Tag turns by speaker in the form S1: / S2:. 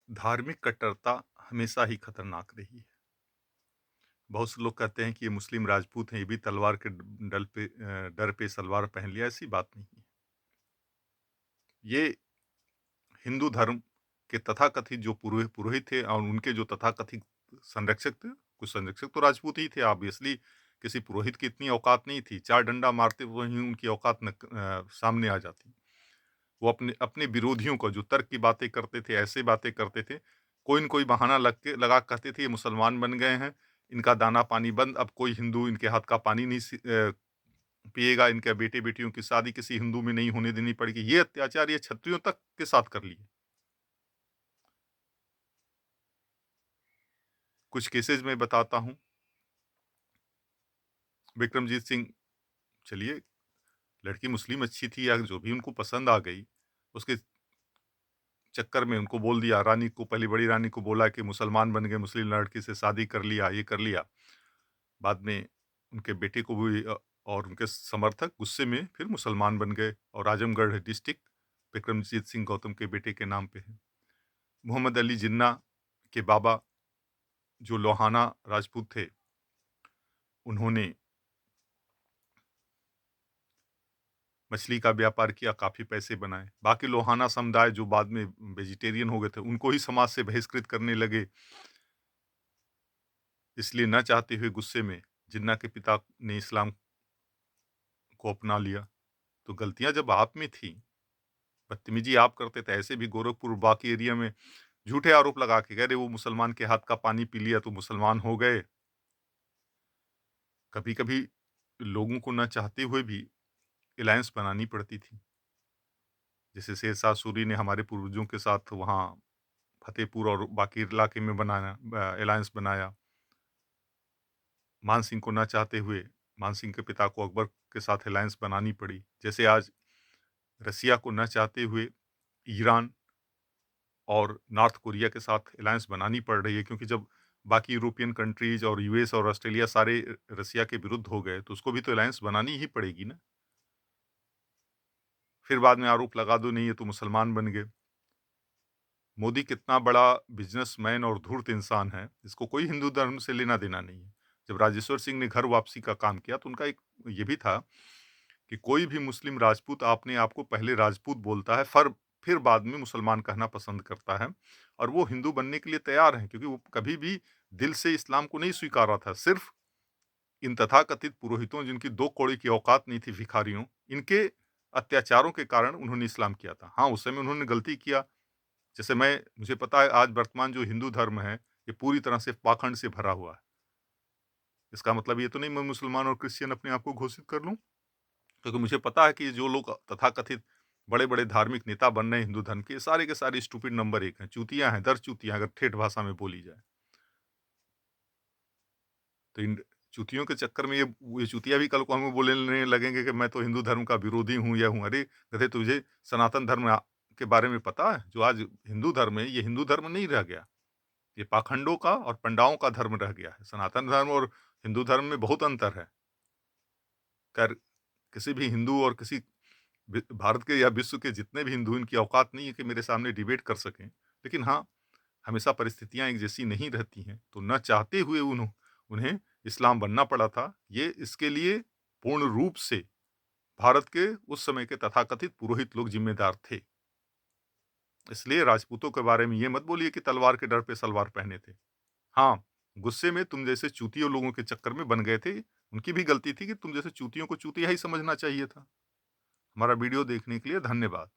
S1: धार्मिक कट्टरता हमेशा ही खतरनाक रही है। बहुत से लोग कहते हैं कि ये मुस्लिम राजपूत हैं, ये भी तलवार के डर पे सलवार पहन लिया, ऐसी बात नहीं है। ये हिंदू धर्म के तथाकथित जो पुरोहित थे और उनके जो तथाकथित संरक्षक थे, कुछ संरक्षक तो राजपूत ही थे ऑब्वियसली, किसी पुरोहित की इतनी औकात नहीं थी। 4 डंडा मारते तो ही उनकी औकात सामने आ जाती। वो अपने अपने विरोधियों को जो तर्क की बातें करते थे, ऐसे बातें करते थे, कोई न कोई बहाना लगा के कहते थे ये मुसलमान बन गए हैं, इनका दाना-पानी बंद, अब कोई हिंदू इनके हाथ का पानी नहीं पिएगा, इनके बेटे-बेटियों की शादी किसी हिंदू में नहीं होने देनी पड़ेगी। ये अत्याचार ये क्षत्रियों तक के साथ कर लिए। कुछ केसेज़ मैं बताता हूँ। विक्रमजीत सिंह, चलिए लड़की मुस्लिम अच्छी थी या जो भी उनको पसंद आ गई, उसके चक्कर में उनको बोल दिया, रानी को, पहली बड़ी रानी को बोला कि मुसलमान बन गए, मुस्लिम लड़की से शादी कर लिया, ये कर लिया। बाद में उनके बेटे को भी और उनके समर्थक गुस्से में फिर मुसलमान बन गए और आजमगढ़ डिस्ट्रिक्ट विक्रमजीत सिंह गौतम के बेटे के नाम पे है। मोहम्मद अली जिन्ना के बाबा जो लोहाना राजपूत थे, उन्होंने मछली का व्यापार किया, काफ़ी पैसे बनाए। बाकी लोहाना समुदाय जो बाद में वेजिटेरियन हो गए थे, उनको ही समाज से बहिष्कृत करने लगे। इसलिए ना चाहते हुए गुस्से में जिन्ना के पिता ने इस्लाम को अपना लिया। तो गलतियाँ जब आप में थी, बदतमीजी आप करते थे, ऐसे भी गोरखपुर बाकी एरिया में झूठे आरोप लगा के कह रहे वो मुसलमान के हाथ का पानी पी लिया तो मुसलमान हो गए। कभी-कभी लोगों को ना चाहते हुए भी एलायंस बनानी पड़ती थी। जैसे शेरशाह सूरी ने हमारे पूर्वजों के साथ वहाँ फतेहपुर और बाकी इलाके में बनाया एलायंस बनाया। मान सिंह को ना चाहते हुए मान सिंह के पिता को अकबर के साथ एलायंस बनानी पड़ी। जैसे आज रसिया को ना चाहते हुए ईरान और नॉर्थ कोरिया के साथ एलायंस बनानी पड़ रही है, क्योंकि जब बाकी यूरोपियन कंट्रीज और यूएस और ऑस्ट्रेलिया सारे रसिया के विरुद्ध हो गए, तो उसको भी तो एलायंस बनानी ही पड़ेगी ना। फिर बाद में आरोप लगा दो नहीं ये तो मुसलमान बन गए। मोदी कितना बड़ा बिजनेसमैन और धूर्त इंसान है, इसको कोई हिंदू धर्म से लेना देना नहीं है। जब राजेश्वर सिंह ने घर वापसी का काम किया तो उनका एक ये भी था कि कोई भी मुस्लिम राजपूत अपने आप को पहले राजपूत बोलता है, फिर बाद में मुसलमान कहना पसंद करता है और वो हिंदू बनने के लिए तैयार हैं, क्योंकि वो कभी भी दिल से इस्लाम को नहीं स्वीकारा था। सिर्फ इन तथाकथित पुरोहितों जिनकी 2 कौड़ी की औकात नहीं थी, भिखारियों, इनके अत्याचारों के कारण उन्होंने इस्लाम किया था। हाँ, उस समय उन्होंने गलती किया। जैसे मुझे पता है आज वर्तमान जो हिंदू धर्म है, ये पूरी तरह से पाखंड से भरा हुआ है। इसका मतलब ये तो नहीं मैं मुसलमान और क्रिश्चियन अपने आप को घोषित कर लूँ, क्योंकि मुझे पता है कि जो लोग तथाकथित बड़े-बड़े धार्मिक नेता बन रहे हैं हिंदू धर्म के, सारे स्टूपिड नंबर 1 हैं, चूतिया हैं, दर चूतिया अगर ठेठ भाषा में बोली जाए। तो इन चूतियों के चक्कर में ये चूतिया भी कल को हमें बोलने लगेंगे कि मैं तो हिंदू धर्म का विरोधी हूँ, या हूँ। अरे गधे, तुझे सनातन धर्म के बारे में पता है? जो आज हिंदू धर्म है, ये हिंदू धर्म नहीं रह गया। ये पाखंडों का और पंडाओं का धर्म रह गया है। सनातन धर्म और हिंदू धर्म में बहुत अंतर है। खैर, किसी भी हिंदू और किसी भारत के या विश्व के जितने भी हिंदू, इनकी औकात नहीं है कि मेरे सामने डिबेट कर सकें। लेकिन हाँ, हमेशा परिस्थितियाँ एक जैसी नहीं रहती हैं, तो ना चाहते हुए उन्हें इस्लाम बनना पड़ा था। ये इसके लिए पूर्ण रूप से भारत के उस समय के तथाकथित पुरोहित लोग ज़िम्मेदार थे। इसलिए राजपूतों के बारे में ये मत बोलिए कि तलवार के डर पे सलवार पहने थे। हाँ, गुस्से में तुम जैसे चूतियों लोगों के चक्कर में बन गए थे। उनकी भी गलती थी कि तुम जैसे चूतियों को चूतिया ही समझना चाहिए था। हमारा वीडियो देखने के लिए धन्यवाद।